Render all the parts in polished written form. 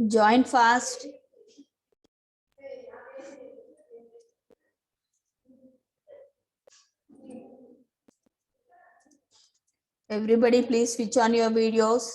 Join fast. Everybody, please switch on your videos.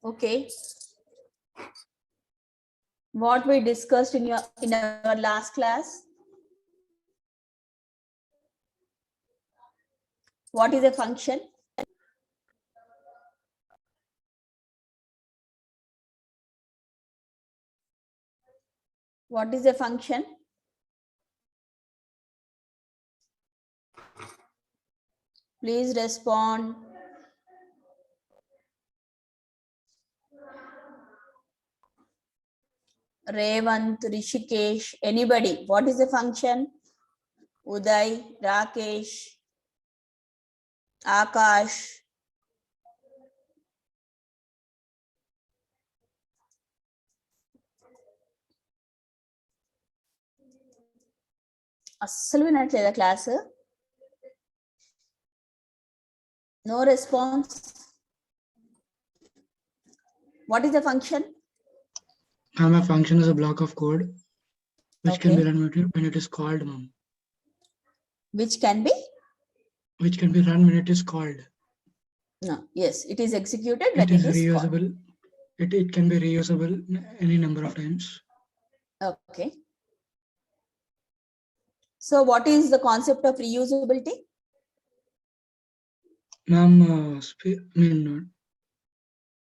Okay. What we discussed in our last class? What is a function? What is a function? Please respond. Revant, Rishikesh, anybody. What is a function? Uday, Rakesh, Akash. అస్సలు వినట్లేదా class? No response. What is a function? A function is a block of code which Okay. can be run when it is called, ma'am. Which can be? Which can be run when it is called. No. Yes, it is executed when It is called. reusable. It can be reusable any number of times. Okay. So what is the concept of reusability? Ma'am,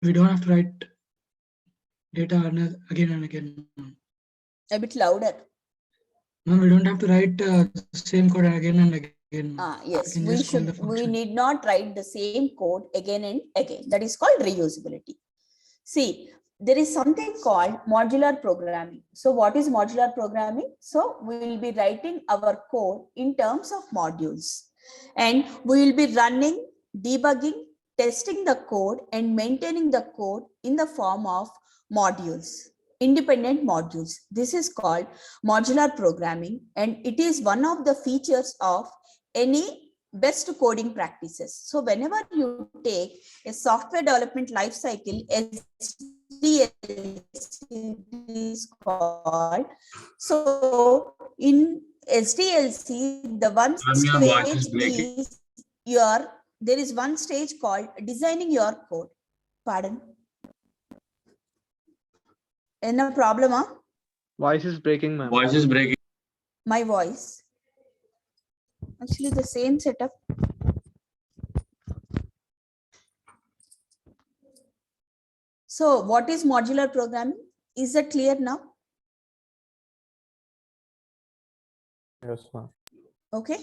we don't have to write data again and again. A bit louder. Ma'am, we don't have to write the same code again and again. Yes, we need not write the same code again and again. That is called reusability. See, there is something called modular programming. So what is modular programming? So we will be writing our code in terms of modules, and we will be running, debugging, testing the code and maintaining the code in the form of modules, independent modules. This is called modular programming, and it is one of the features of any best coding practices. So whenever you take a software development life cycle, SDLC is called. So in SDLC, the one stage is there is one stage called designing your code. Pardon? Any problem? Voice is breaking, ma'am. Voice is breaking. My voice. Actually, the same setup. So what is modular programming? Is that clear now? Yes, ma'am. Okay.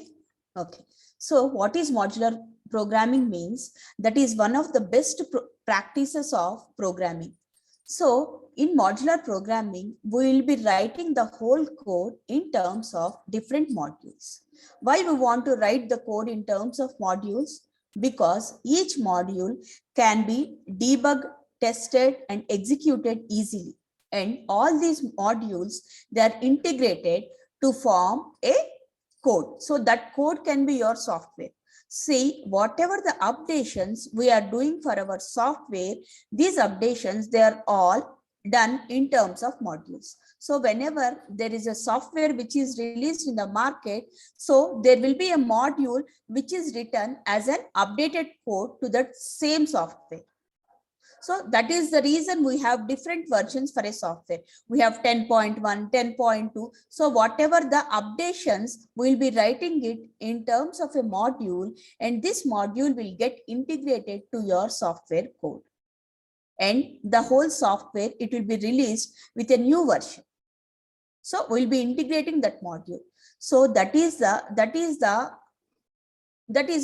Okay. So what is modular programming means? That is one of the best practices of programming. So in modular programming, we will be writing the whole code in terms of different modules. Why we want to write the code in terms of modules? Because each module can be debugged, tested and executed easily. And all these modules, they are integrated to form a code. So that code can be your software. See, whatever the updations we are doing for our software, these updations, they are all done in terms of modules. So whenever there is a software which is released in the market, so there will be a module which is written as an updated code to that same software. So that is the reason we have different versions for a software. We have 10.1, 10.2. So whatever the updations, we'll be writing it in terms of a module, and this module will get integrated to your software code. And the whole software, it will be released with a new version. So we'll be integrating that module. So that is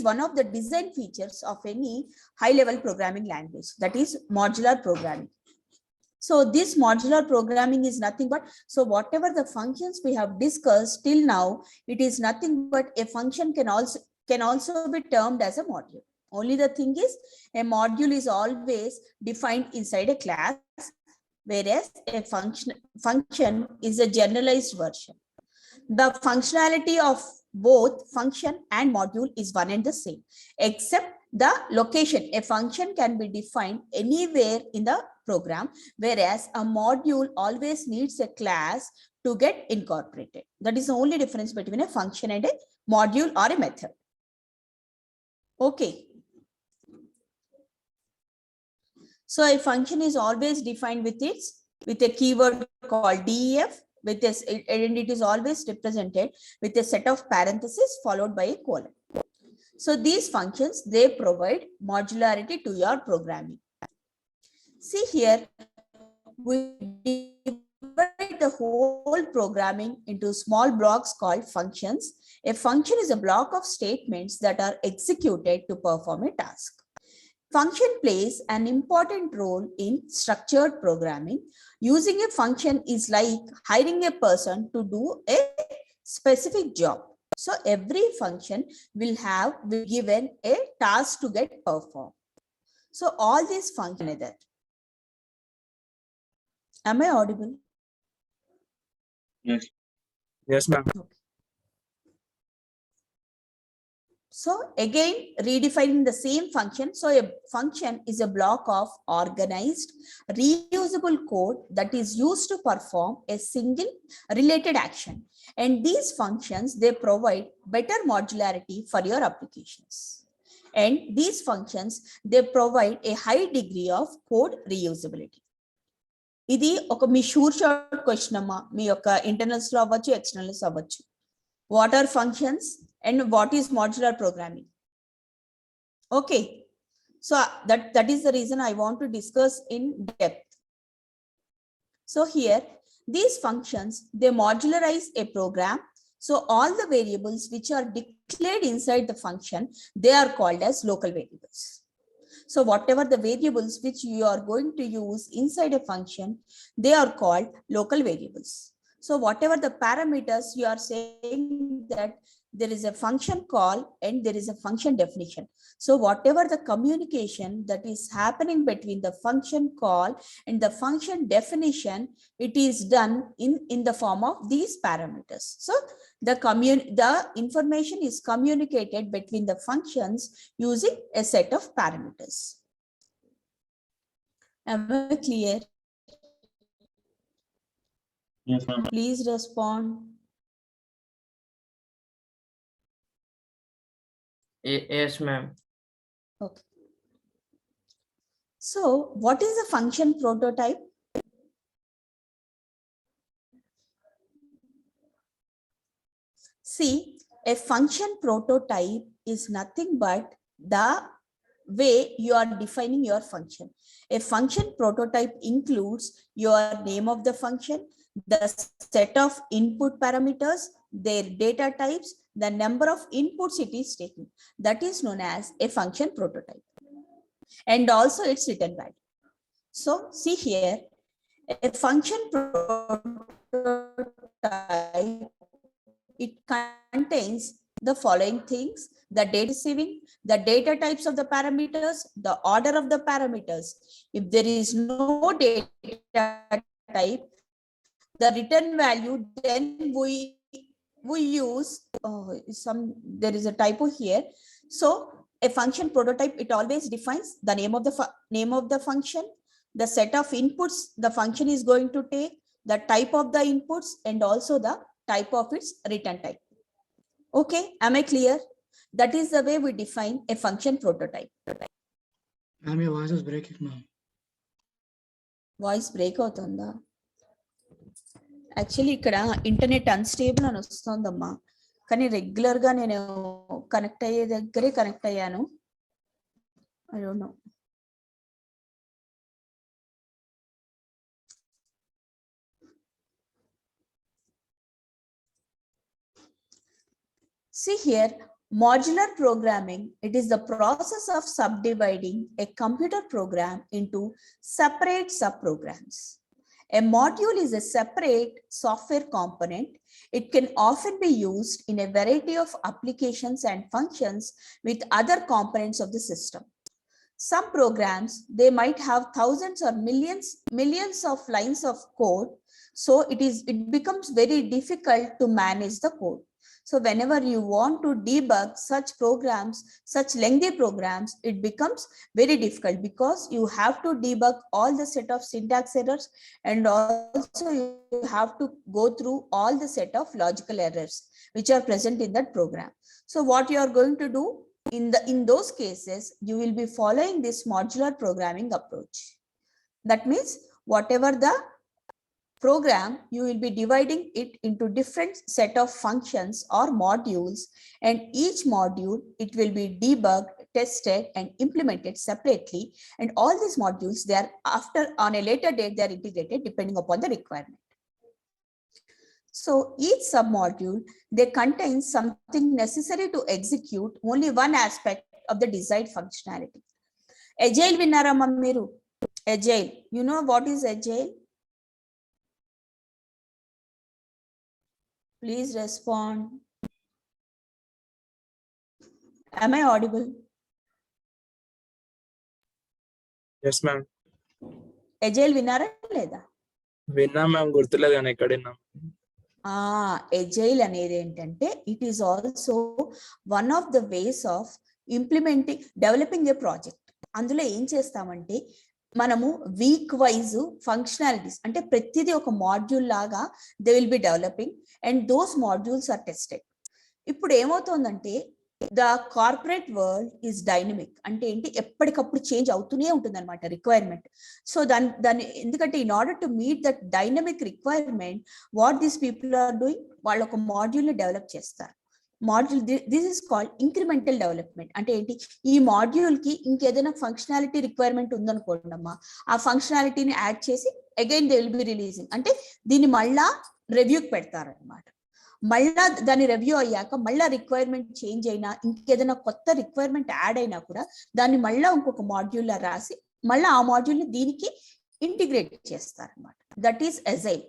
one of the design features of any high level programming language, that is modular programming. So this modular programming is nothing but, so whatever the functions we have discussed till now, it is nothing but a function can also be termed as a module. Only the thing is, a module is always defined inside a class, whereas a function is a generalized version. The functionality of both function and module is one and the same, except the location. A function can be defined anywhere in the program, whereas a module always needs a class to get incorporated. That is the only difference between a function and a module or a method. Okay. So a function is always defined with a keyword called def, with this, and it is always represented with a set of parentheses followed by a colon. So these functions, they provide modularity to your programming. See here, we divide the whole programming into small blocks called functions. A function is a block of statements that are executed to perform a task. Function plays an important role in structured programming. Using a function is like hiring a person to do a specific job. So every function will be given a task to get performed. So all these functions are there. Am I audible? Yes. Yes, ma'am. Okay. So again, redefining the same function. So a function is a block of organized, reusable code that is used to perform a single related action. And these functions, they provide better modularity for your applications. And these functions, they provide a high degree of code reusability. ఇది ఒక మీ sure shot question అమ్మా, మీ యొక్క internals లో అవ్వచ్చు, externals అవ్వచ్చు. What are functions and what is modular programming? Okay, so that is the reason I want to discuss in depth. So here, these functions, they modularize a program. So all the variables which are declared inside the function, they are called as local variables. So whatever the variables which you are going to use inside a function, they are called local variables. So whatever the parameters, you are saying that there is a function call and there is a function definition. So whatever the communication that is happening between the function call and the function definition, it is done in the form of these parameters. So the information is communicated between the functions using a set of parameters. Am I clear? Yes, ma'am. Please respond. Yes, ma'am. Okay. So what is a function prototype? See, a function prototype is nothing but the way you are defining your function. A function prototype includes your name of the function, the set of input parameters, their data types, the number of inputs it is taking. That is known as a function prototype. And also its return value. So see here, a function prototype, it contains the following things: the data receiving, the data types of the parameters, the order of the parameters. If there is no data type, the return value, then we use there is a typo here. So a function prototype, it always defines the name of the function, the set of inputs the function is going to take, the type of the inputs, and also the type of its return type. Okay, am I clear? That is the way we define a function prototype. Ma'am, your voice is breaking, ma'am. Voice break అవుతుందా? Actually ఇక్కడ internet unstable అని వస్తుందమ్మా, కానీ regular గా నేను connect అయ్యే దగ్గరే connect అయ్యాను. I don't know. See here, modular programming, it is the process of subdividing a computer program into separate subprograms. A module is a separate software component. It can often be used in a variety of applications and functions with other components of the system. Some programs, they might have thousands or millions of lines of code. So it becomes very difficult to manage the code. So whenever you want to debug such programs, such lengthy programs, it becomes very difficult because you have to debug all the set of syntax errors, and also you have to go through all the set of logical errors which are present in that program. So what you are going to do in those cases, you will be following this modular programming approach. That means whatever the program, you will be dividing it into different set of functions or modules, and each module, it will be debugged, tested and implemented separately, and all these modules, they are after on a later date, they are integrated depending upon the requirement. So each submodule, they contain something necessary to execute only one aspect of the desired functionality. Agile vinnaramma meeru? Agile, you know what is agile? Please respond. Am I audible? Yes, ma'am. Agile విన్నారా లేదా? విన్నా ma'am, గుర్తులేదు కానీ ఎక్కడైనా. Agile అనేది ఏంటంటే, it is also one of the ways of implementing, developing A project. అందులో ఏం చేస్తామంటే, మనము వీక్ వైజ్ ఫంక్షనాలిటీస్, అంటే ప్రతిదీ ఒక మాడ్యూల్ లాగా they will be developing, and those modules are tested. ఇప్పుడు ఏమవుతుందంటే, the corporate world is dynamic. అంటే ఏంటి, ఎప్పటికప్పుడు చేంజ్ అవుతూనే ఉంటుంది అనమాట రిక్వైర్మెంట్. సో దాన్ని ఎందుకంటే, in order to meet that dynamic requirement, what these people are doing, వాళ్ళు ఒక మాడ్యూల్ని డెవలప్ చేస్తారు. Module, this is called incremental development. అంటే ఏంటి, ఈ మాడ్యూల్ కి ఇంకేదైనా ఫంక్షనాలిటీ రిక్వైర్మెంట్ ఉందనుకోండి అమ్మా, ఆ ఫంక్షనాలిటీని యాడ్ చేసి again they will be releasing. అంటే దీన్ని మళ్ళా రివ్యూకి పెడతారనమాట. మళ్ళా దాని రివ్యూ అయ్యాక మళ్ళా రిక్వైర్మెంట్ చేంజ్ అయినా, ఇంకేదైనా కొత్త రిక్వైర్మెంట్ యాడ్ అయినా కూడా దాన్ని మళ్ళా ఇంకొక మాడ్యూల్ రాసి మళ్ళీ ఆ మాడ్యూల్ని దీనికి ఇంటిగ్రేట్ చేస్తారనమాట. That is agile.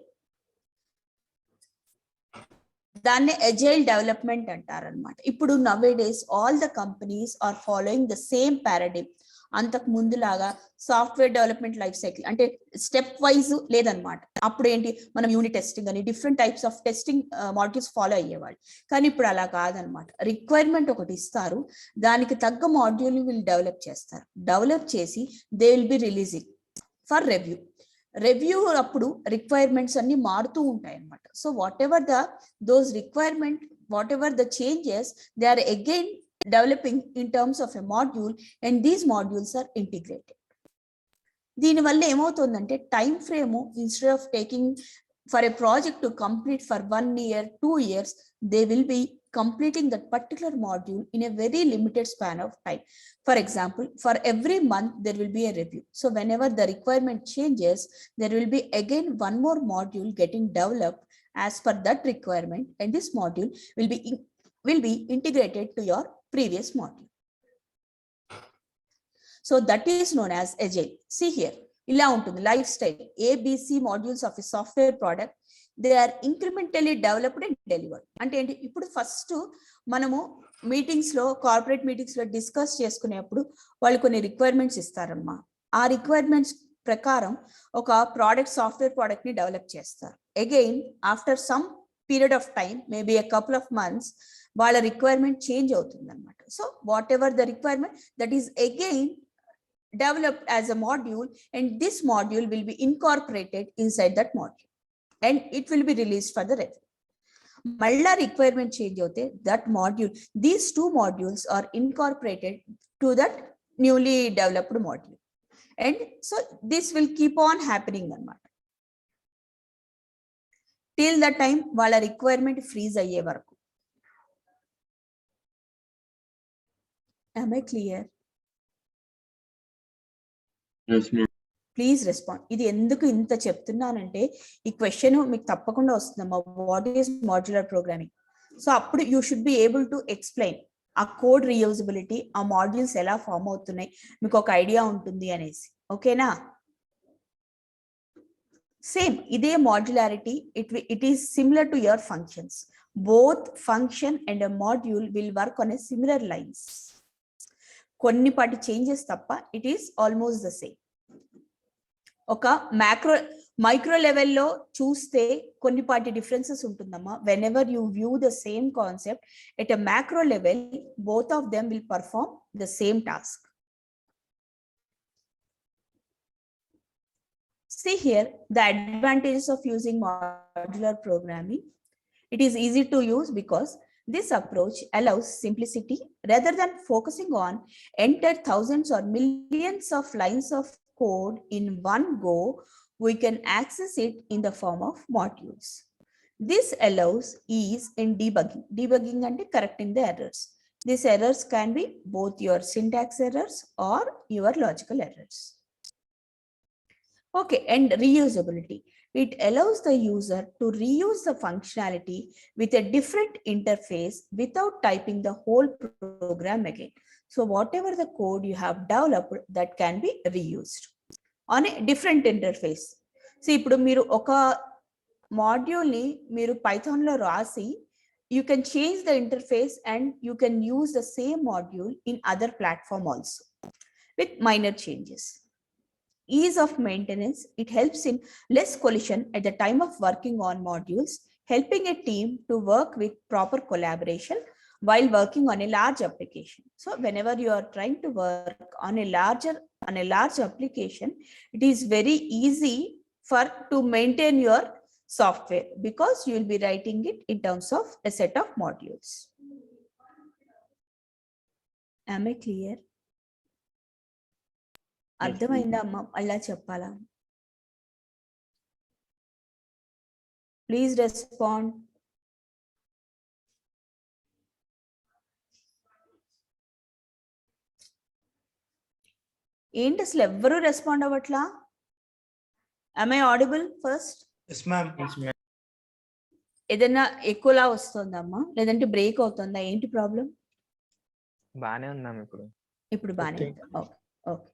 దాన్ని అజైల్ డెవలప్మెంట్ అంటారనమాట. ఇప్పుడు nowadays all the companies are following the same paradigm. అంతకు ముందులాగా సాఫ్ట్వేర్ డెవలప్మెంట్ లైఫ్ సైకిల్ అంటే స్టెప్ వైజ్ లేదనమాట. అప్పుడు ఏంటి, మనం యూనిట్ టెస్టింగ్ అని different types of testing modules follow అయ్యేవాళ్ళు. కానీ ఇప్పుడు అలా కాదనమాట. రిక్వైర్మెంట్ ఒకటి ఇస్తారు, దానికి తగ్గ మాడ్యూల్ వీళ్ళు డెవలప్ చేస్తారు. డెవలప్ చేసి they will be releasing for review. Review అప్పుడు రిక్వైర్మెంట్స్ అన్ని మారుతూ ఉంటాయి అన్నమాట. So whatever those requirement, whatever the changes, they are again developing in terms of a module, and these modules are integrated. దీని వల్ల ఏమవుతుందంటే, time frame, instead of taking for a project to complete for 1 year 2 years, they will be completing that particular module in a very limited span of time. For example, for every month there will be a review. So whenever the requirement changes, there will be again one more module getting developed as per that requirement, and this module will be integrated to your previous module. So that is known as agile. See here, ఇలా ఉంటుంది life style. ABC modules of a software product, they are incrementally developed and delivered. అంటే ఏంటి, ఇప్పుడు first మనము meetings లో, corporate meetings లో discuss చేసుకునేప్పుడు వాళ్ళు కొన్ని రిక్వైర్మెంట్స్ ఇస్తారమ్మా. ఆ రిక్వైర్మెంట్స్ ప్రకారం ఒక ప్రోడక్ట్, సాఫ్ట్వేర్ ప్రోడక్ట్ ని డెవలప్ చేస్తారు. Again after some period of time, maybe a couple of months, వాళ్ళ రిక్వైర్మెంట్ చేంజ్ అవుతుంది అనమాట. So whatever the requirement, that is again developed as a module, and this module will be incorporated inside that module, and it will be released for the review. మళ్ళా requirement change అవుతే that module, these 2 modules are incorporated to that newly developed module, And so this will keep on happening అన్నమాట till the time వాళ్ళ requirement freeze అయ్యే వరకు. Am I clear? Yes, ma'am. Please respond. ఇది ఎందుకు ఇంత చెప్తున్నానంటే ఈ క్వశ్చన్ మీకు తప్పకుండా వస్తుందమ్మా, what is modular programming. So అప్పుడు you should be able to explain uh code reusability, uh modules ఎలా ఫామ్ అవుతున్నాయి, మీకు ఒక ఐడియా ఉంటుంది అనేసి. ఓకేనా? సేమ్ ఇదే modularity, it is similar to your functions. Both function and module will work on a similar lines. Konnipati changes తప్ప it is almost the same. ఒక మైక్రో లెవెల్లో చూస్తే కొన్నిపాటి డిఫరెన్సెస్ ఉంటుందమ్మా. When ever you view the same concept at a macro level, both of them will perform the same task. See here the advantages of using modular programming. It is easy to use because this approach allows simplicity. Rather than focusing on enter thousands or millions of lines of code in one go, we can access it in the form of modules. This allows ease in debugging. Debugging and correcting the errors. These errors can be both your syntax errors or your logical errors. Okay, and reusability. It allows the user to reuse the functionality with a different interface without typing the whole program again. So whatever the code you have developed, that can be reused on a different interface. See, ఇప్పుడు మీరు ఒక మాడ్యూల్ని మీరు పైథాన్లో రాసి, you can change the interface and you can use the same module in other platform also with minor changes. Ease of maintenance. It helps in less collision at the time of working on modules, helping a team to work with proper collaboration while working on a large application. So whenever you are trying to work on a large application, it is very easy to maintain your software because you will be writing it in terms of a set of modules. Am I clear? అర్థమైందా అమ్మా? అలా చెప్పాలా? Please respond. ఏంటి అసలు ఎవ్వరూ respond అవ్వట్లా? am I audible first? Yes, ma'am. Yes, ma'am. ఏదైనా ఎక్కువలా వస్తుందమ్మా, లేదంటే బ్రేక్ అవుతుందా? ఏంటి ప్రాబ్లం? బానే ఉంది మ్యామ్ ఇప్పుడు. ఇప్పుడు బానే Okay. ఉంది. Okay okay.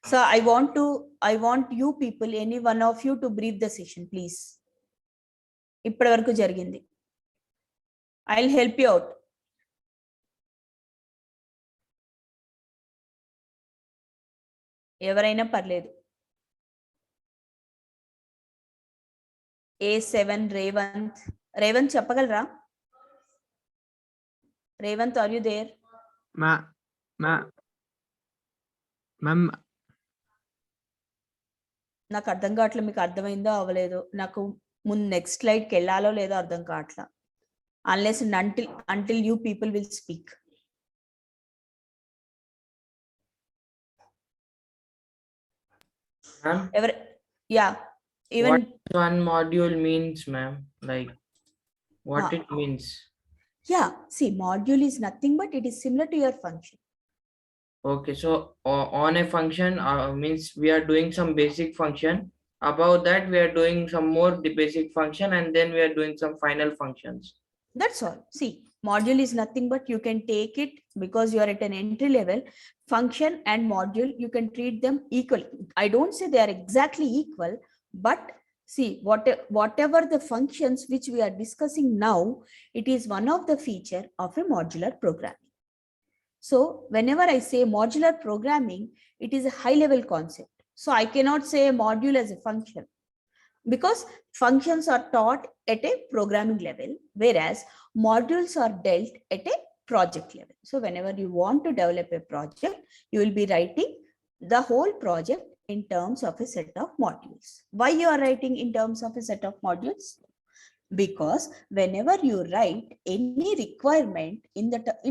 So I want you people, any one of you, to brief the session, please. ఇప్పటి వరకు జరిగింది. I'll help you out. ఎవరైనా పర్లేదు. A7 రేవంత్ చెప్పగలరా? Revanth, are you there? Ma'am నాకు అర్థం కావట్లేదు, మీకు అర్థమైందో అవ్వలేదో. నాకు ముందు నెక్స్ట్ స్లైడ్కి వెళ్ళాలో లేదో అర్థం కావట్లా. Unless until you people will speak. Ma'am, Yeah, even what one module means, ma'am? Like what it means? yeah, see, module is nothing but it is similar to your function. Okay, so on a function means we are doing some basic function. Above that, we are doing some more the basic function, and then we are doing some final functions. That's all. See, module is nothing but you can take it because you are at an entry level. Function and module, you can treat them equal. I don't say they are exactly equal, but see, whatever the functions which we are discussing now, it is one of the feature of a modular programming. So whenever I say modular programming, it is a high level concept. So I cannot say a module as a function because functions are taught at a programming level, whereas modules are dealt at a project level. So whenever you want to develop a project, you will be writing the whole project in terms of a set of modules. Why you are writing in terms of a set of modules? Because whenever you write any requirement in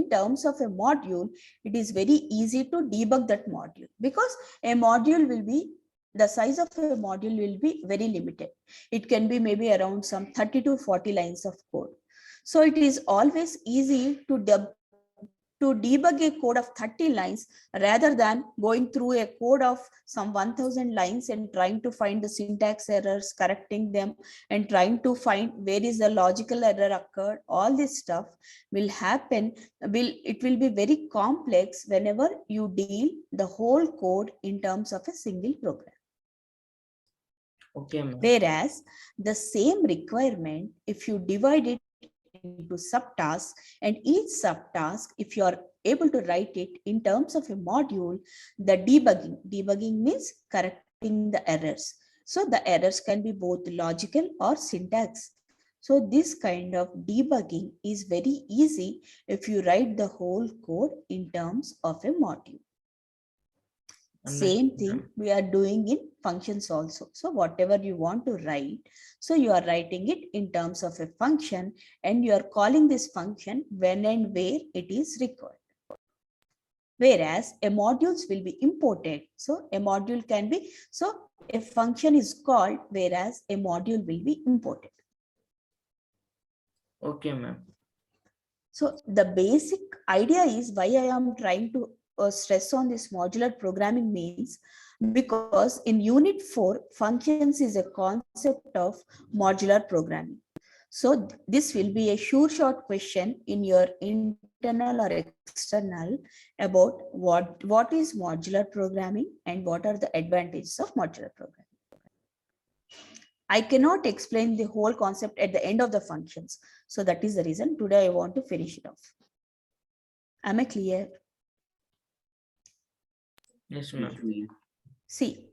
terms of a module, it is very easy to debug that module, because a module will be, the size of a module will be very limited. It can be maybe around some 30 to 40 lines of code. So it is always easy to debug a code of 30 lines rather than going through a code of some 1000 lines and trying to find the syntax errors, correcting them, and trying to find where is the logical error occurred. All this stuff will happen, it will be very complex whenever you deal the whole code in terms of a single program. Okay, ma'am. Whereas the same requirement, if you divide it into subtasks, and each subtask, if you are able to write it in terms of a module, the debugging means correcting the errors. So the errors can be both logical or syntax. So this kind of debugging is very easy if you write the whole code in terms of a module. Same thing we are doing in functions also. So whatever you want to write, so you are writing it in terms of a function, and you are calling this function when and where it is required. Whereas a modules will be imported. So a module can be, so a function is called, whereas a module will be imported. Okay, ma'am. So the basic idea is why I am trying to stress on this modular programming means, because in unit 4, functions is a concept of modular programming. So this will be a sure shot question in your internal or external about what is modular programming and what are the advantages of modular programming. I cannot explain the whole concept at the end of the functions. So that is the reason today I want to finish it off. Am I clear? Yes, ma'am. See,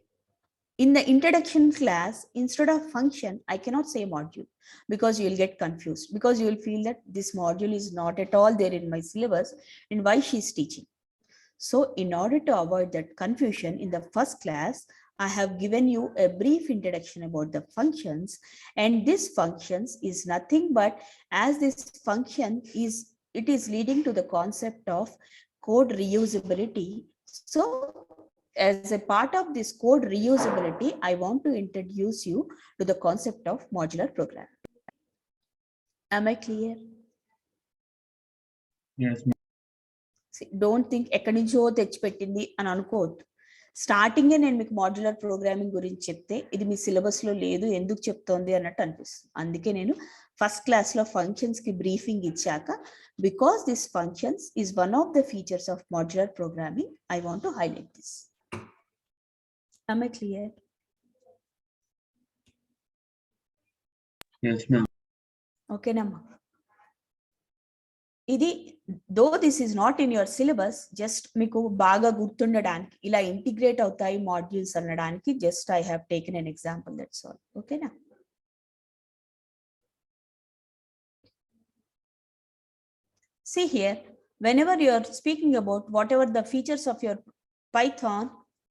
in the introduction class, instead of function, I cannot say module, because you will get confused, because you will feel that this module is not at all there in my syllabus and why she is teaching. So in order to avoid that confusion, in the first class, I have given you a brief introduction about the functions, and this functions is nothing but, as this function is, it is leading to the concept of code reusability. So as a part of this code reusability, I want to introduce you to the concept of modular programming. Am I clear? Yes, don't think ఎక్కడి నుంచో తెచ్చిపెట్టింది అని అనుకోవద్దు. స్టార్టింగే నేను మీకు modular programming గురించి చెప్తే ఇది మీ సిలబస్ లో లేదు, ఎందుకు చెప్తోంది అన్నట్టు అనిపిస్తుంది. అందుకే నేను ఫస్ట్ క్లాస్ లో ఫంక్షన్స్ కి బ్రీఫింగ్ ఇచ్చాక, because this functions is one of the features of modular programming, I want to highlight this. Am I clear? yes, ma'am. ఓకేనమ్మా. ఇది though this is not in your syllabus, just మీకు బాగా గుర్తుండడానికి, ఇలా integrate అవుతాయి modules అనడానికి just I have taken an example, that's all. ఓకేనా? See here, whenever you are speaking about whatever the features of your Python,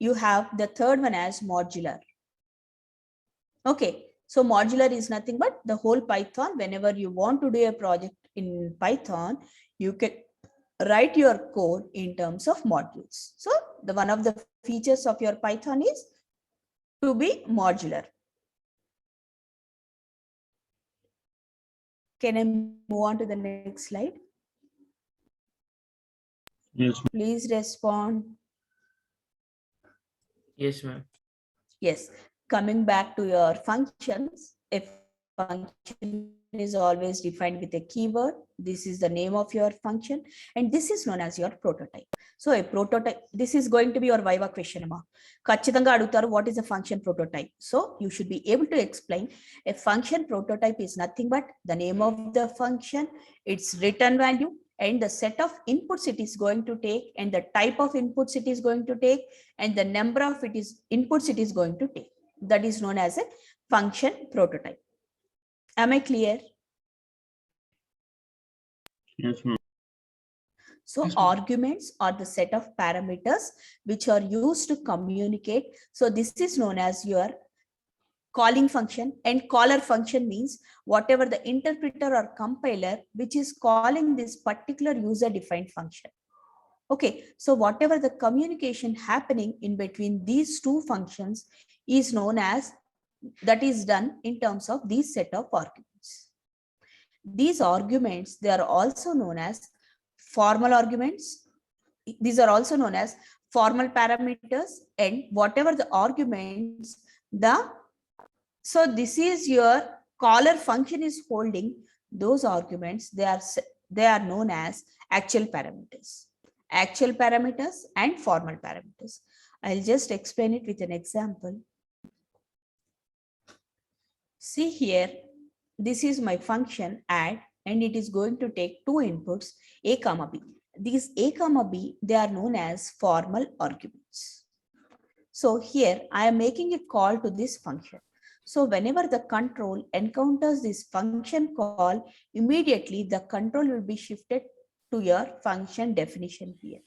you have the third one as modular. Okay, so modular is nothing but the whole Python. Whenever you want to do a project in Python, you can write your code in terms of modules. So the one of the features of your Python is to be modular. Can I move on to the next slide? Yes, ma'am. Please respond. Yes, ma'am. Yes, coming back to your functions, if function is always defined with a keyword, this is the name of your function, and this is known as your prototype. So a prototype, this is going to be your viva question amma. Kachithanga adutaru, what is a function prototype? So you should be able to explain a function prototype is nothing but the name of the function, its return value, and the set of inputs it is going to take, and the type of inputs it is going to take, and the number of inputs it is going to take. That is known as a function prototype. Am I clear? Yes, ma'am. So Yes, ma'am. arguments are the set of parameters which are used to communicate. So this is known as your calling function, and caller function means whatever the interpreter or compiler which is calling this particular user defined function. Okay, so whatever the communication happening in between these two functions is known as, that is done in terms of these set of arguments. These arguments, they are also known as formal arguments. These are also known as formal parameters, and whatever the arguments, so this is your caller function is holding those arguments, they are known as actual parameters. Actual parameters and formal parameters. I'll just explain it with an example. See here, this is my function add, and it is going to take two inputs, a comma b. These a comma b, they are known as formal arguments. So here I am making a call to this function. So whenever the control encounters this function call, immediately the control will be shifted to your function definition here.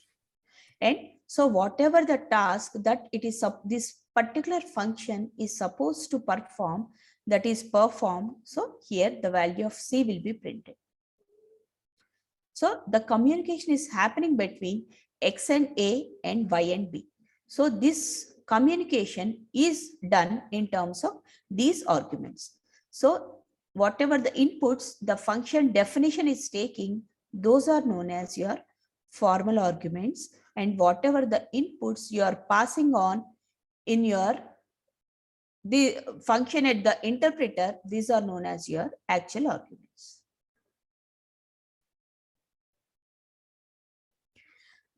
And so whatever the task that it is, this particular function is supposed to perform, that is performed. So here the value of C will be printed. So the communication is happening between X and A and Y and B. So this communication is done in terms of these arguments. So whatever the inputs the function definition is taking, those are known as your formal arguments, and whatever the inputs you are passing on in your the function at the interpreter, these are known as your actual arguments.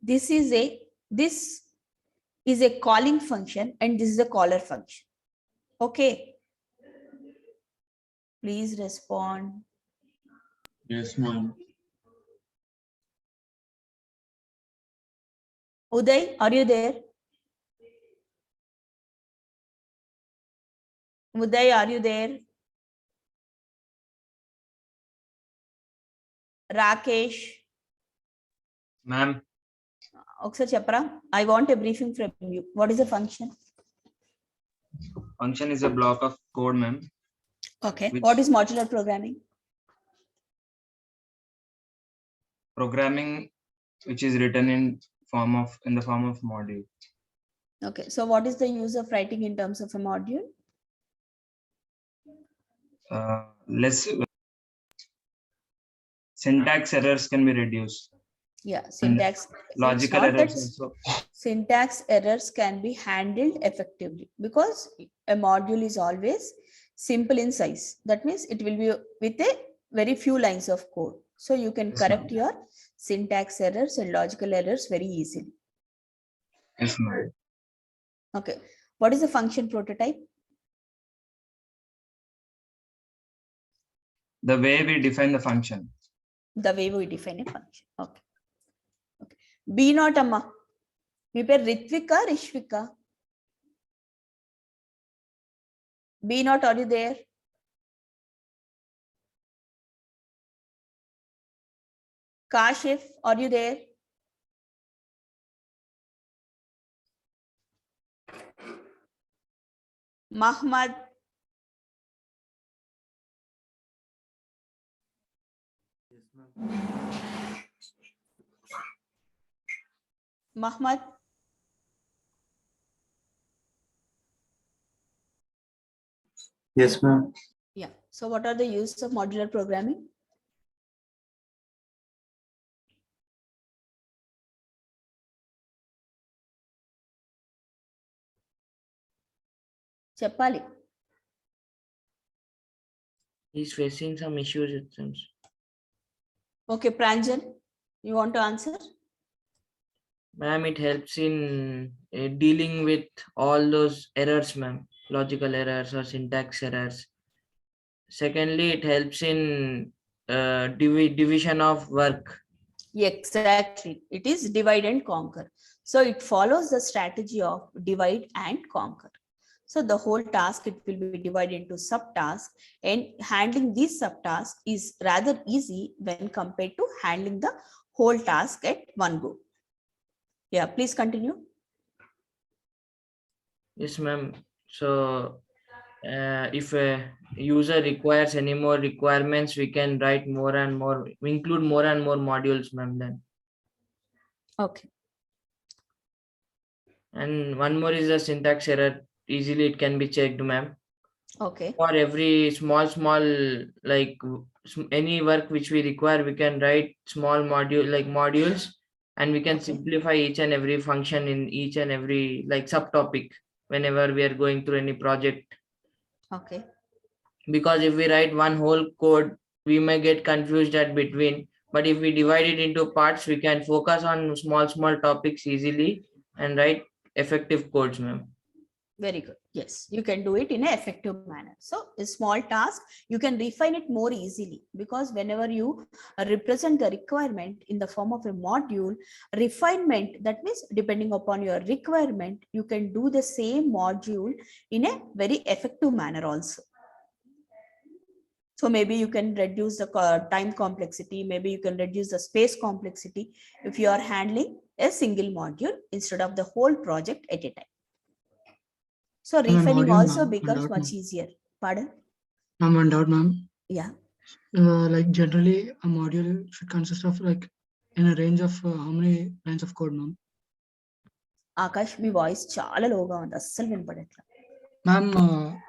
This is a calling function, and this is a caller function. Okay. Please respond. Yes, ma'am. Uday, are you there? Uday, are you there? Rakesh, Ma'am, ఒకసారి చెప్పరా? I want a briefing from you. What is a function? function is a block of code, ma'am. Okay. Which- What is modular programming? Programming which is written in the form of module. Okay. So what is the use of writing in terms of a module? Less syntax errors can be reduced. Yeah, syntax. Logical It's not errors that also. syntax errors can be handled effectively, because a module is always simple in size. That means it will be with a very few lines of code. So you can Yes, correct ma'am. your syntax errors and logical errors very easily. Yes, ma'am. Okay. What is the function prototype? The way we define the function. The way we define a function. Okay. Okay. B not amma. మీ పేరు Ritvika రిష్విక? B not, are you there? Kashif, are you there? Mahmad, Mahmad, Yes, ma'am. yeah. So what are the uses of modular programming? Cheppali. He's facing some issues, it seems. Okay, Pranjan, you want to answer? Ma'am, it helps in dealing with all those errors, ma'am, logical errors or syntax errors. Secondly, it helps in division of work. Exactly. It is divide and conquer. So it follows the strategy of divide and conquer. So the whole task, it will be divided into subtasks, and handling these subtasks is rather easy when compared to handling the whole task at one go. Yeah, please continue. Yes, ma'am. So if a user requires any more requirements, we can write more and more, we include more and more modules, ma'am. Then, Okay. and one more is the syntax error. Easily it can be checked, ma'am. Okay. For every small like any work which we require, we can write small modules, and we can Okay. simplify each and every function in each and every like subtopic whenever we are going through any project. Okay. Because if we write one whole code, we may get confused at between, but if we divide it into parts, we can focus on small topics easily and write effective codes, ma'am. Very good. Yes, you can do it in an effective manner. So a small task, you can refine it more easily, because whenever you represent the requirement in the form of a module, refinement, that means depending upon your requirement, you can do the same module in a very effective manner also. So maybe you can reduce the time complexity, maybe you can reduce the space complexity if you are handling a single module instead of the whole project at a time. So Ma'am, refining module, also ma'am, becomes one doubt, much ma'am. easier. Pardon? Ma'am, one doubt, ma'am. Yeah. Like generally, a module should consist of like in a range of how many lines of code, ma'am? Akash me voice చాలా లోగా ఉంది, అస్సలు వినపడట్లా. Ma'am,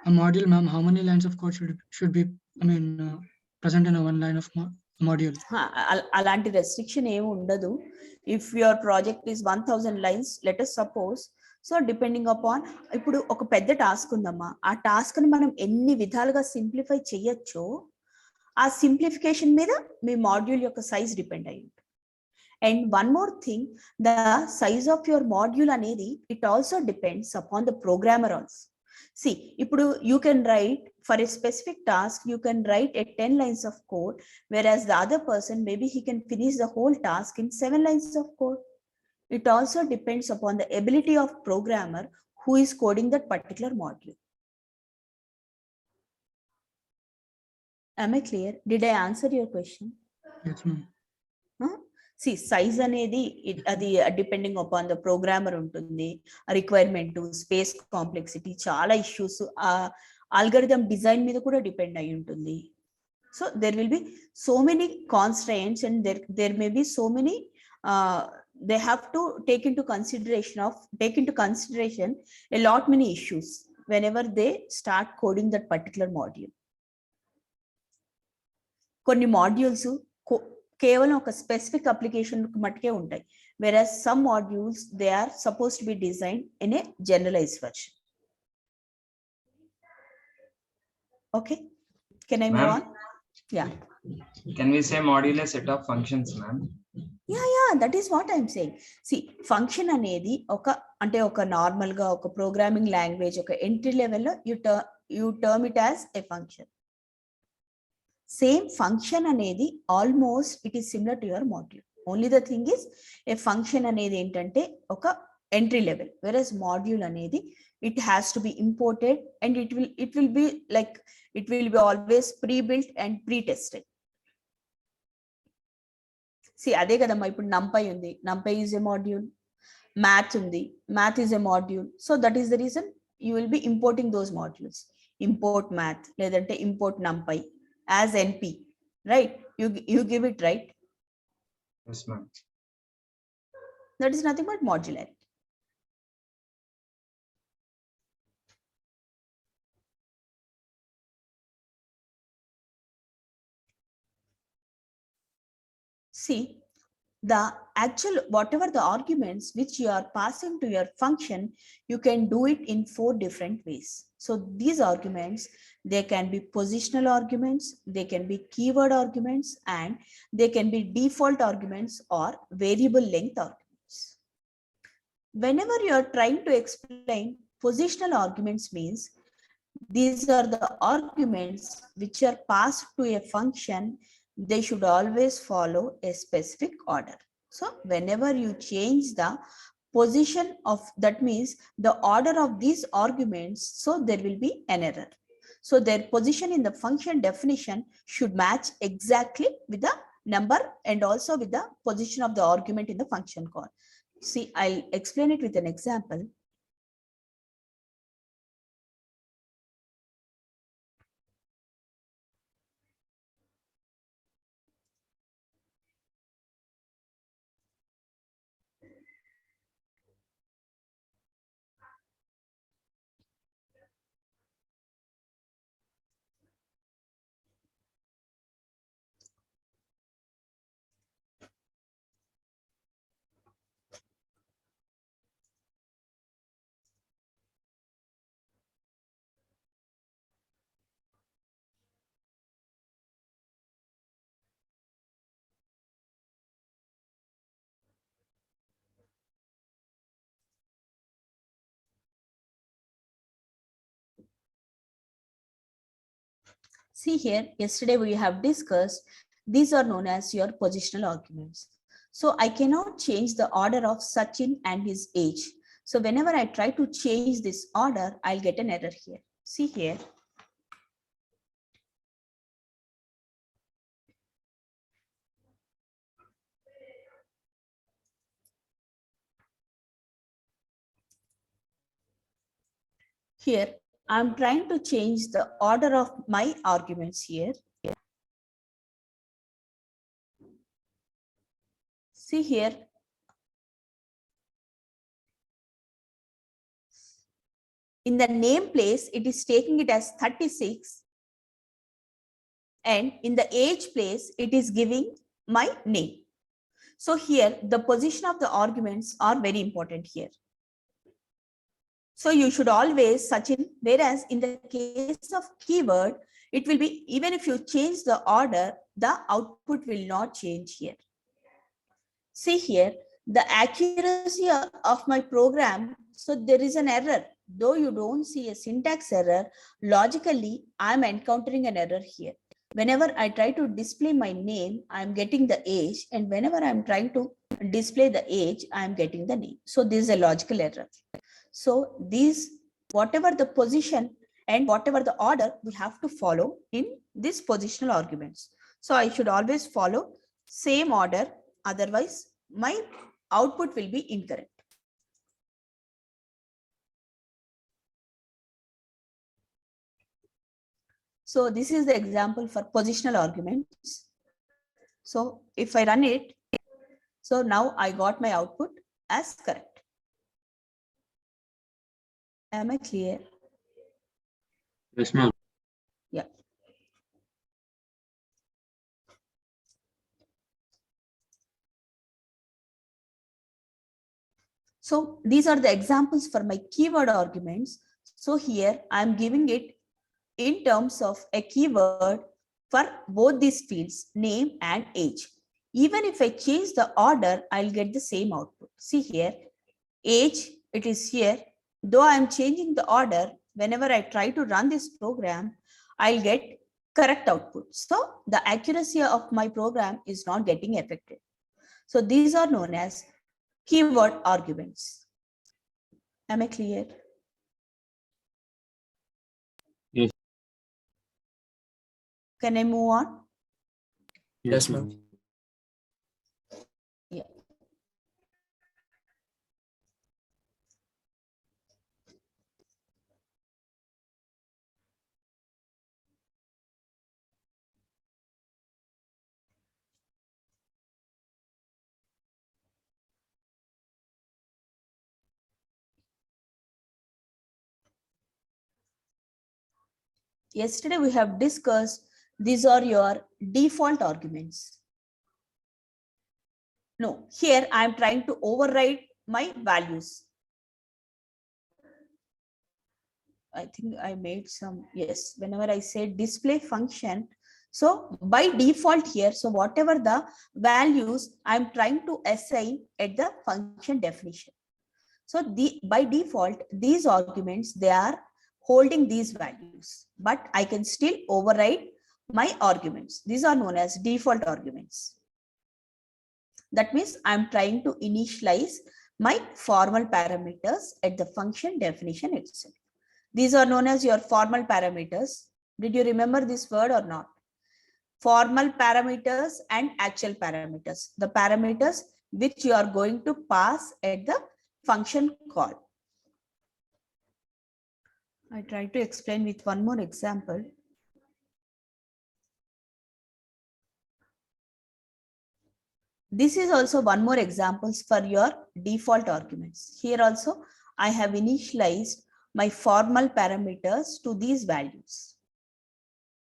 a module, ma'am, how many lines of code should be, I mean, present in a one line of module? అలాంటి restriction ఏమి ఉండదు. If your project is 1000 lines, let us suppose. So depending upon, ఇప్పుడు ఒక పెద్ద task ఉందమ్మా, ఆ task ని మనం ఎన్ని విధాలుగా సింప్లిఫై చేయొచ్చో, ఆ సింప్లిఫికేషన్ మీద మీ మాడ్యూల్ యొక్క సైజ్ డిపెండ్ అయ్యి ఉంటుంది. And one more thing, the size of your module anedi, it also depends upon the programmer also. See, ipudu you can write for a specific task, you can write a 10 lines of code, whereas the other person, maybe he can finish the whole task in 7 lines of code. It also depends upon the ability of programmer who is coding that particular module. Am I clear? Did I answer your question? Yes, ma'am. C size అనేది అది depending upon the programmer ఉంటుంది, requirement, space complexity, చాలా issues uh algorithm design మీద కూడా depend అయి ఉంటుంది. So there will be so many constraints and there may be so many they have to take into consideration a lot many issues whenever they start coding that particular module. కొన్ని modules కేవలం ఒక specific application మట్టుకే ఉంటాయి, whereas some modules they are supposed to be designed in a generalized version. Okay, can I move on? Yeah, Can we say module a set of functions, ma'am? yeah, that is what I'm saying. See, function అనేది ఒక అంటే ఒక normal గా ఒక programming language ఒక entry లెవెల్లో you term it as a function. Same function anedi almost it is similar to your module. Only the thing is a function anedi entante oka entry level, whereas module anedi it has to be imported and it will be like it will be always pre-built and pre-tested. See ade kadamma ipudu numpy undi, numpy is a module, math undi, math is a module, so that is the reason you will be importing those modules. Import math ledante import numpy as np, right? You give it, right? Yes, ma'am. That is nothing but modularity. See, the actual whatever the arguments which you are passing to your function, you can do it in 4 different ways. So these arguments, they can be positional arguments, they can be keyword arguments, and they can be default arguments or variable length arguments. Whenever you are trying to explain positional arguments, means these are the arguments which are passed to a function, they should always follow a specific order. So whenever you change the position of, that means the order of these arguments, so there will be an error. So their position in the function definition should match exactly with the number and also with the position of the argument in the function call. See, I'll explain it with an example. See here, yesterday we have discussed, these are known as your positional arguments. So I cannot change the order of Sachin and his age. So whenever I try to change this order, I'll get an error here. See here. Here, I'm trying to change the order of my arguments here. See here. In the name place, it is taking it as 36. And in the age place, it is giving my name. So here, the position of the arguments are very important here. So you should always, Sachin, whereas in the case of keyword, it will be, even if you change the order, the output will not change here. See here, the accuracy of my program, so there is an error. Though you don't see a syntax error, logically, I'm encountering an error here. Whenever I try to display my name, I'm getting the age, and whenever I'm trying to display the age, I'm getting the name. So this is a logical error. So these, whatever the position and whatever the order, we have to follow in this positional arguments. So I should always follow same order, otherwise my output will be incorrect. So this is the example for positional arguments. So if I run it, so now I got my output as correct. Am I clear? Yes, ma'am. Yeah. So these are the examples for my keyword arguments. So here I'm giving it in terms of a keyword for both these fields, name and age. Even if I change the order, I'll get the same output. See here, age, it is here. Though I'm changing the order, whenever I try to run this program, I'll get correct output. So the accuracy of my program is not getting affected. So these are known as keyword arguments. Am I clear? Yes. Can I move on? Yes, ma'am. Yeah. Yesterday we have discussed, these are your default arguments. No, here I am trying to override my values. I think I made some, yes, whenever I say display function, so by default here, so whatever the values I'm trying to assign at the function definition. So by default, these arguments, they are holding these values, but I can still override my arguments. These are known as default arguments. That means I'm trying to initialize my formal parameters at the function definition itself. These are known as your formal parameters. Did you remember this word or not? Formal parameters and actual parameters. The parameters which you are going to pass at the function call. I try to explain with one more example. This is also one more examples for your default arguments. Here also, I have initialized my formal parameters to these values.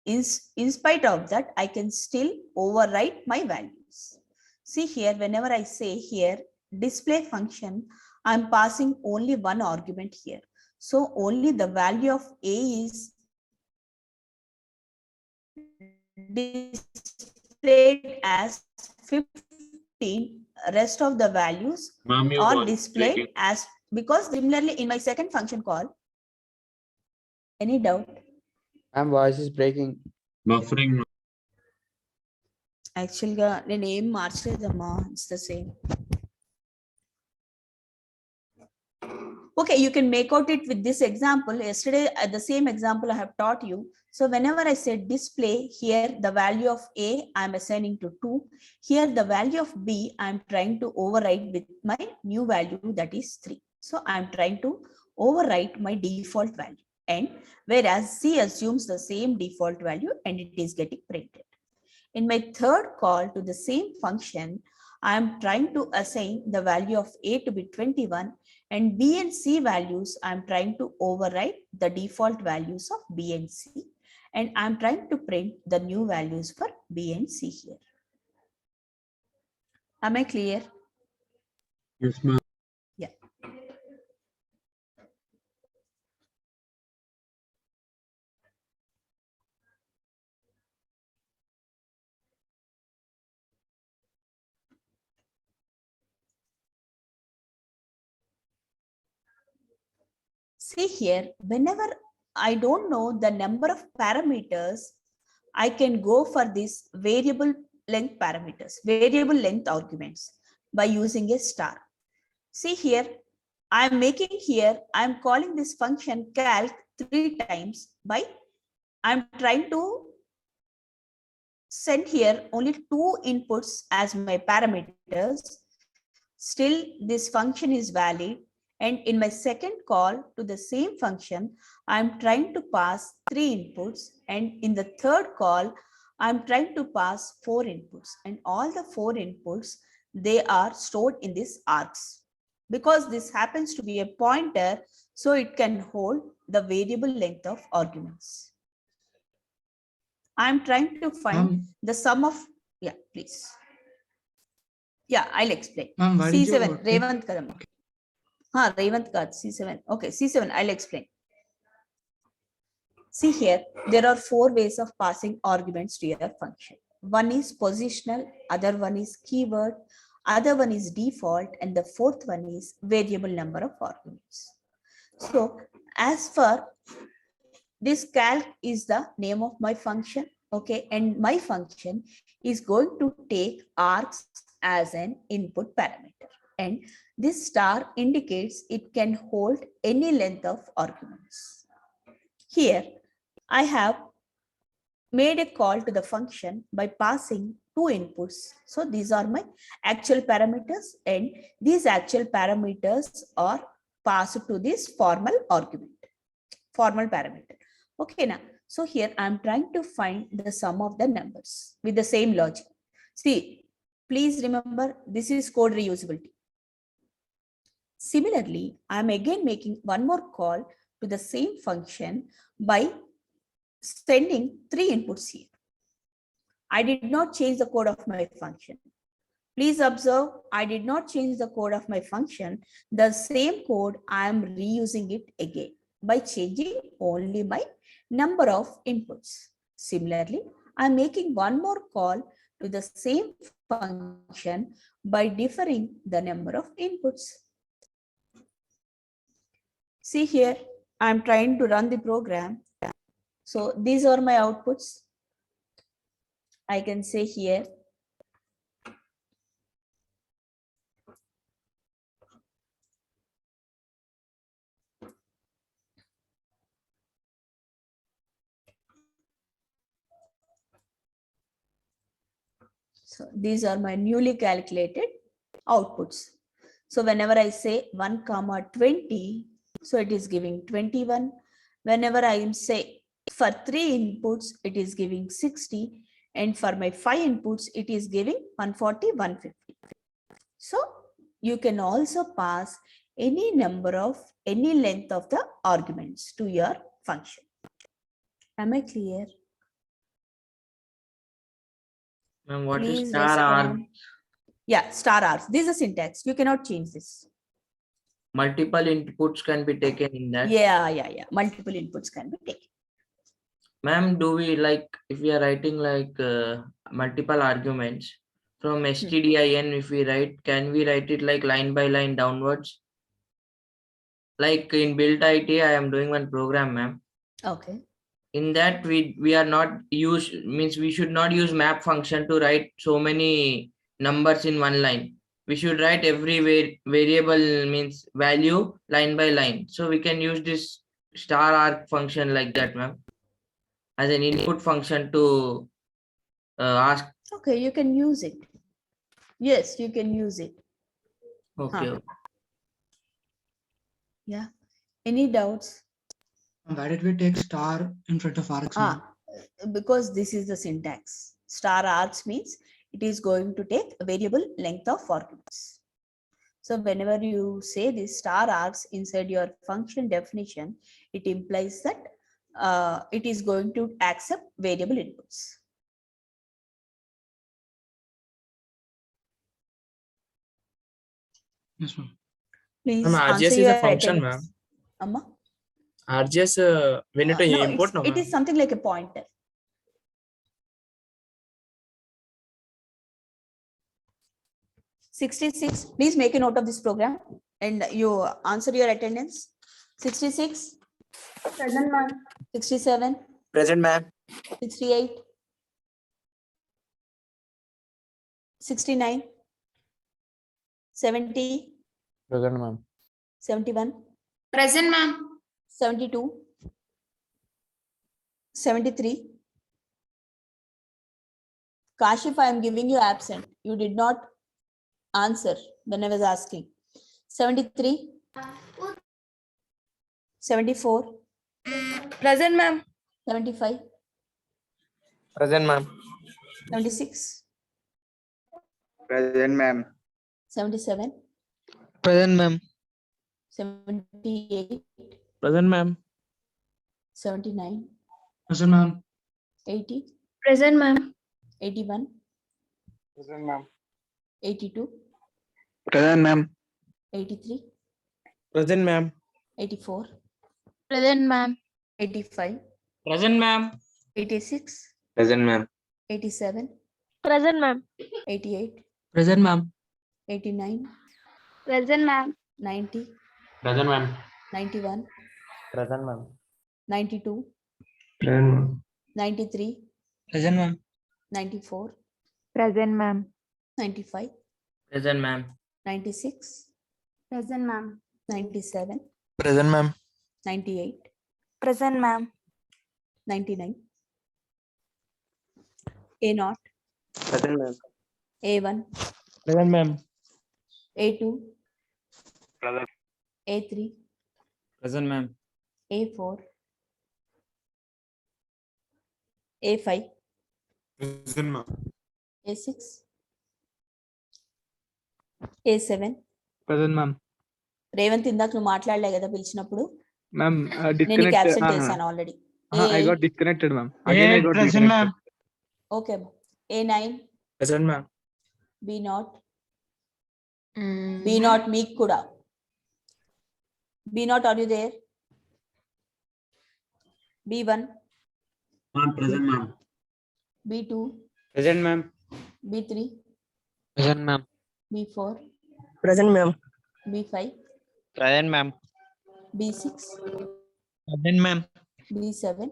In spite of that, I can still override my values. See here, whenever I say here, display function, I'm passing only one argument here. So only the value of A is displayed as 15, rest of the values Ma'am, your are voice is displayed breaking. as, because similarly in my second function call. Any doubt? Ma'am, voice is breaking. Buffering. యాక్చువల్గా నేను ఏం మార్చలేదమ్మా, it's the same. Okay, you can make out it with this example. Yesterday, the same example I have taught you. So whenever I said display, here the value of A I'm assigning to 2. Here the value of B I'm trying to override with my new value, that is 3. So I'm trying to overwrite my default value, and whereas C assumes the same default value and it is getting printed. In my third call to the same function, I am trying to assign the value of A to be 21, and B and C values, I am trying to override the default values of B and C, and I am trying to print the new values for B and C here. Am I clear? Yes, ma'am. Yeah. See here, whenever I don't know the number of parameters, I can go for this variable length parameters, variable length arguments by using a star. See here, I'm making here, I'm calling this function calc 3 times by, I'm trying to send here only 2 inputs as my parameters. Still, this function is valid. And in my second call to the same function, I'm trying to pass 3 inputs. And in the third call, I'm trying to pass 4 inputs. And all the 4 inputs, they are stored in these args. Because this happens to be a pointer, so it can hold the variable length of arguments. I'm trying to find the sum of, yeah, please. Yeah, I'll explain. Ma'am, why did you C7, take- Revant Kadam. Revant Kad, C7. Okay, C7, I'll explain. See here, there are 4 ways of passing arguments to your function. One is positional, other one is keyword, other one is default, and the fourth one is variable number of arguments. So as for this, calc is the name of my function, okay, and my function is going to take args as an input parameter, and this star indicates it can hold any length of arguments. Here I have made a call to the function by passing 2 inputs. So these are my actual parameters, and these actual parameters are passed to this formal argument, formal parameter. Okay, now, so here I'm trying to find the sum of the numbers with the same logic. See, please remember, this is code reusability. Similarly, I'm again making one more call to the same function by sending 3 inputs here. I did not change the code of my function. Please observe, I did not change the code of my function. The same code, I am reusing it again by changing only my number of inputs. Similarly, I'm making one more call to the same function by differing the number of inputs. See here, I'm trying to run the program. So these are my outputs. I can say here, so these are my newly calculated outputs. So whenever I say 1 comma 20, so it is giving 21. Whenever I am say for 3 inputs, it is giving 60. And for my 5 inputs, it is giving 140, 150. So you can also pass any number of any length of the arguments to your function. Am I clear? Ma'am, what is Please star arg? respond. Yeah, star args. This is a syntax. You cannot change this. Multiple inputs can be taken in that. Yeah. Multiple inputs can be taken. Ma'am, do we like, if we are writing like multiple arguments from stdin, if we write, can we write it like line by line downwards? Like in build IT, I am doing one program, ma'am. Okay. in that we are not use, means we should not use map function to write so many numbers in one line. We should write every variable, means value, line by line. So we can use this star arc function like that, ma'am, as an input function to ask. Okay, you can use it. Yes, you can use it. Okay. Huh. Yeah. Any doubts? Why did we take star in front of arcs? ma'am? Because this is the syntax. Star arcs means it is going to take a variable length of arguments. So whenever you say this star arcs inside your function definition, it implies that it is going to accept variable inputs. Yes, ma'am. Please Ma'am, RGS answer is your a function, attendance. Amma? RGS, we need to No, import now. it is something like a pointer. '66. Please make a note of this program and you answer your attendance. 66. Present, ma'am. 67. Present, ma'am. 68. 69. 70. Present, ma'am. 71. Present, ma'am. 72. 73. Kashif, I am giving you absent. You did not answer when I was asking. 73. 74. Present, ma'am. 75. Present, ma'am. 76. Present, ma'am. 77. Present, ma'am. 78. Present, ma'am. 79. Present, ma'am. 80. Present, ma'am. 81. Present, ma'am. 82. Present, ma'am. 83. Present, ma'am. 84. Present, ma'am. 85. Present, ma'am. 86. Present, ma'am. 87. Present, ma'am. 88. Present, ma'am. 89. Present, ma'am. 90. Present, ma'am. 91. Present, ma'am. 92. Present, ma'am. 93. Present, ma'am. 94. Present, ma'am. 95. Present, ma'am. 96. Present, ma'am. 97. Present, ma'am. 98. Present, ma'am. 99. A0. Present, ma'am. A1. Present, ma'am. A2. Present. A3. Present, ma'am. A4. A5. Present, ma'am. A6. A7. Present, ma'am. Revanth ఇందాక నువ్వు మాట్లాడలే కదా పిలిచినప్పుడు Ma'am, నేను నీకు disconnect. absent వేసాను already I got disconnected, ma'am. Again, I got Present, ma'am. disconnected. Okay A9. Present, ma'am. B0. B0 మీకు కూడా B0 are you there? B1. Present, ma'am. B2. Present, ma'am. B3. Present, ma'am. B4. Present, ma'am. B5. Present, ma'am. B6. Present, ma'am. B7.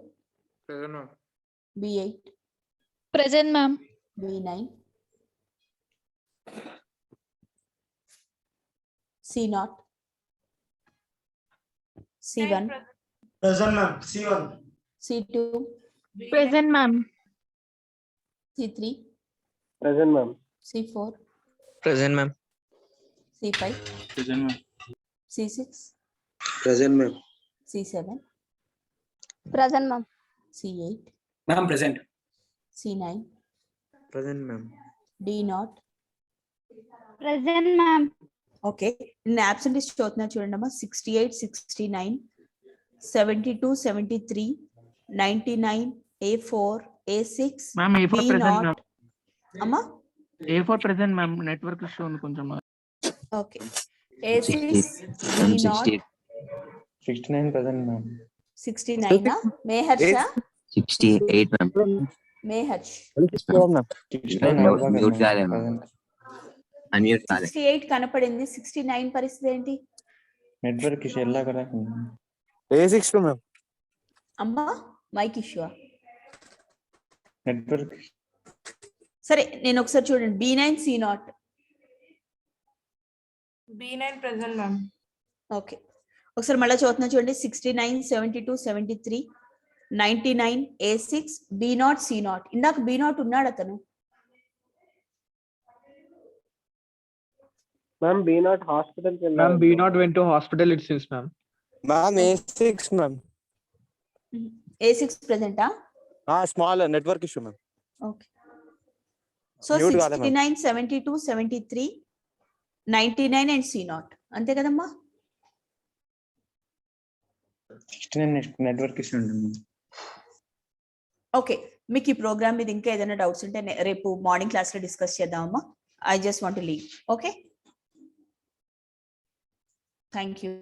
Present, ma'am. B8. Present, ma'am. B9. C0. C1. Present, ma'am. C1. C2. Present, ma'am. C3. Present, ma'am. C4. Present, ma'am. C5. Present, ma'am. C6. Present, ma'am. C7. Present, ma'am. C8. Ma'am, present. C9. Present, ma'am. D0. Present, ma'am. Okay నేను absent list చూస్తున్నా చూడండి అమ్మా 68, 69, 72, 73, 99, A4, A6, Ma'am, A4 present, B0. ma'am. అమ్మా A4 present, ma'am. Network issue ఉంది కొంచెం. Okay A6, B0, 69 present, ma'am. 69 మేహర్ష 68 ma'am. మేహర్ష్ 69 Mute కాలేదు ma'am. Unmute కాలేదు. 68 కనపడింది 69 పరిస్థితి ఏంటి నెట్వర్క్ ఇష్యూ ఎలా కదా A62 ma'am. అమ్మా మైక్ ఇష్యూ. నెట్వర్క్ సరే నేను ఒకసారి చూడండి. B9 C0. B9 present, ma'am. Okay, ఒకసారి మళ్ళీ చదువుతున్నా చూడండి. 69 72 73 99 A6 B0 C0. ఇందాక B0 ఉన్నాడు అతను. Ma'am, B0 hospital. Ma'am, B0 went to hospital, it seems, ma'am. Ma'am, A6 ma'am. A6 ప్రెసెంటా? Small network issue ma'am. Okay, so Mute కాలే, ma'am. 69 72 73 99 and C0 అంతే కదమ్మా? 69 నెట్వర్క్ ఇష్యూ ఉంటుంది. Okay, మీకు ఈ programme మీద ఇంకా ఏదైనా డౌట్స్ ఉంటే రేపు మార్నింగ్ క్లాస్ లో డిస్కస్ చేద్దామమ్మా. I just want to leave. Okay, thank you.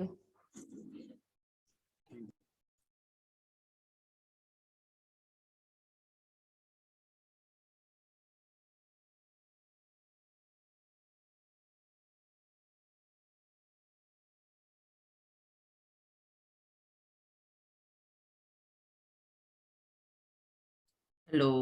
Hello.